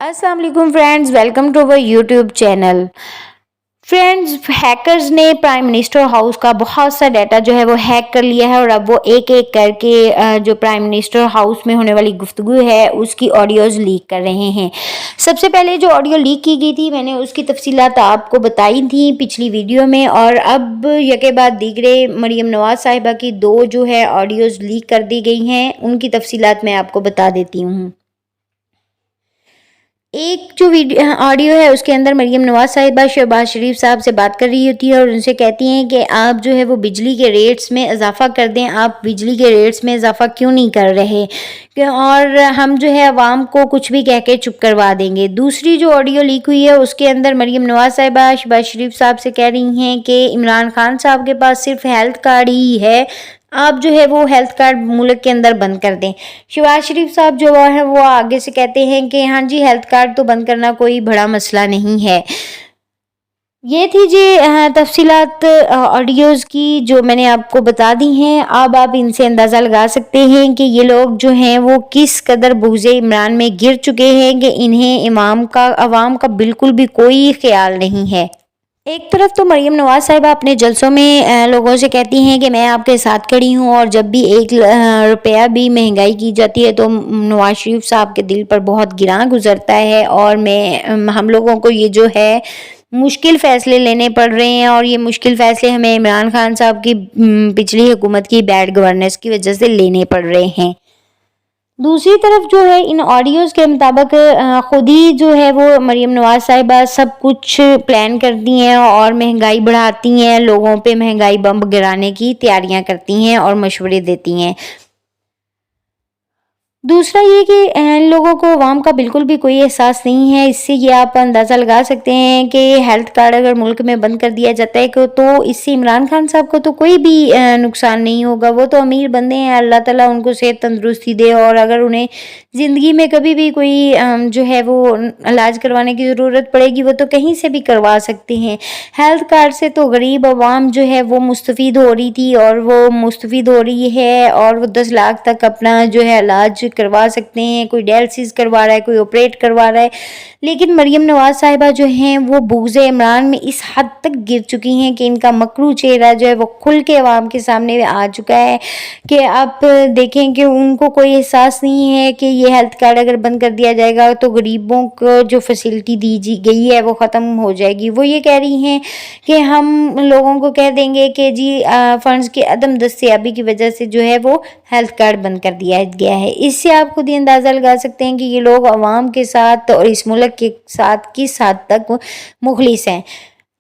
अस्सलाम वालेकुम friends, welcome to our YouTube channel. Friends, hackers ने प्राइम मिनिस्टर हाउस का बहुत सा डाटा जो है वो हैक कर लिया है और अब वो एक एक करके जो प्राइम मिनिस्टर हाउस में होने वाली गुफ्तगू है उसकी ऑडियोज़ लीक कर रहे हैं। सबसे पहले जो ऑडियो लीक की गई थी मैंने उसकी तफसीलात आपको बताई थी पिछली वीडियो में, और अब यके बाद दीगरे मरीम नवाज़ साहिबा की दो जो है ऑडियोज़ लीक कर दी गई हैं, उनकी तफसीलात मैं आपको बता देती हूँ। एक जो वीडियो ऑडियो है उसके अंदर मरीम नवाज साहिबा शहबाज शरीफ साहब से बात कर रही होती है और उनसे कहती हैं कि आप जो है वो बिजली के रेट्स में इजाफा कर दें, आप बिजली के रेट्स में इजाफा क्यों नहीं कर रहे और हम जो है अवाम को कुछ भी कह के चुप करवा देंगे। दूसरी जो ऑडियो लीक हुई है उसके अंदर मरीम नवाज साहिबा शहबाज शरीफ साहब से कह रही हैं कि इमरान खान साहब के पास सिर्फ हेल्थ कार्ड ही है, आप जो है वो हेल्थ कार्ड मुल्क के अंदर बंद कर दें। शहबाज शरीफ साहब जो है वो आगे से कहते हैं कि हाँ जी, हेल्थ कार्ड तो बंद करना कोई बड़ा मसला नहीं है। ये थी जी तफसीलात ऑडियोज़ की जो मैंने आपको बता दी हैं। अब आप इनसे अंदाज़ा लगा सकते हैं कि ये लोग जो हैं वो किस कदर बुग़्ज़े इमरान में गिर चुके हैं कि इन्हें अवाम का बिल्कुल भी कोई ख़्याल नहीं है। एक तरफ तो मरीम नवाज साहिबा अपने जलसों में लोगों से कहती हैं कि मैं आपके साथ खड़ी हूँ, और जब भी एक रुपया भी महंगाई की जाती है तो नवाज शरीफ साहब के दिल पर बहुत गिरां गुजरता है, और हम लोगों को ये जो है मुश्किल फ़ैसले लेने पड़ रहे हैं, और ये मुश्किल फ़ैसले हमें इमरान खान साहब की पिछली हुकूमत की बैड गवर्नेंस की वजह से लेने पड़ रहे हैं। दूसरी तरफ जो है इन ऑडियोज़ के मुताबिक खुद ही जो है वो मरीम नवाज साहिबा सब कुछ प्लान करती हैं और महंगाई बढ़ाती हैं, लोगों पे महंगाई बम गिराने की तैयारियां करती हैं और मशवरे देती हैं। दूसरा ये कि लोगों को अवाम का बिल्कुल भी कोई एहसास नहीं है। इससे ये आप अंदाज़ा लगा सकते हैं कि हेल्थ कार्ड अगर मुल्क में बंद कर दिया जाता है तो इससे इमरान खान साहब को तो कोई भी नुकसान नहीं होगा। वो तो अमीर बंदे हैं, अल्लाह ताला उनको सेहत तंदुरुस्ती दे, और अगर उन्हें ज़िंदगी में कभी भी कोई जो है वो इलाज करवाने की ज़रूरत पड़ेगी वो तो कहीं से भी करवा सकते हैं। हेल्थ कार्ड से तो गरीब अवाम जो है वो मुस्तफ़ीद हो रही थी और वो मुस्तफ़ीद हो रही है, और वो 10 लाख तक अपना जो है इलाज करवा सकते हैं। कोई डायलिसिस करवा रहा है, कोई ऑपरेट करवा रहा है। लेकिन मरीम नवाज साहिबा जो हैं वो बुग़्ज़े इमरान में इस हद तक गिर चुकी हैं कि इनका मकरू चेहरा जो है वो खुल के अवाम के सामने आ चुका है कि आप देखें कि उनको कोई एहसास नहीं है कि ये हेल्थ कार्ड अगर बंद कर दिया जाएगा तो गरीबों को जो फैसिलिटी दी गई है वो ख़त्म हो जाएगी। वो ये कह रही हैं कि हम लोगों को कह देंगे कि जी फ़ंड्स की अदम दस्तयाबी की वजह से जो है वो हेल्थ कार्ड बंद कर दिया गया है। इससे आप खुद ही अंदाज़ा लगा सकते हैं कि ये लोग अवाम के साथ और इस मुल्क के साथ किस हद तक मुखलिस हैं।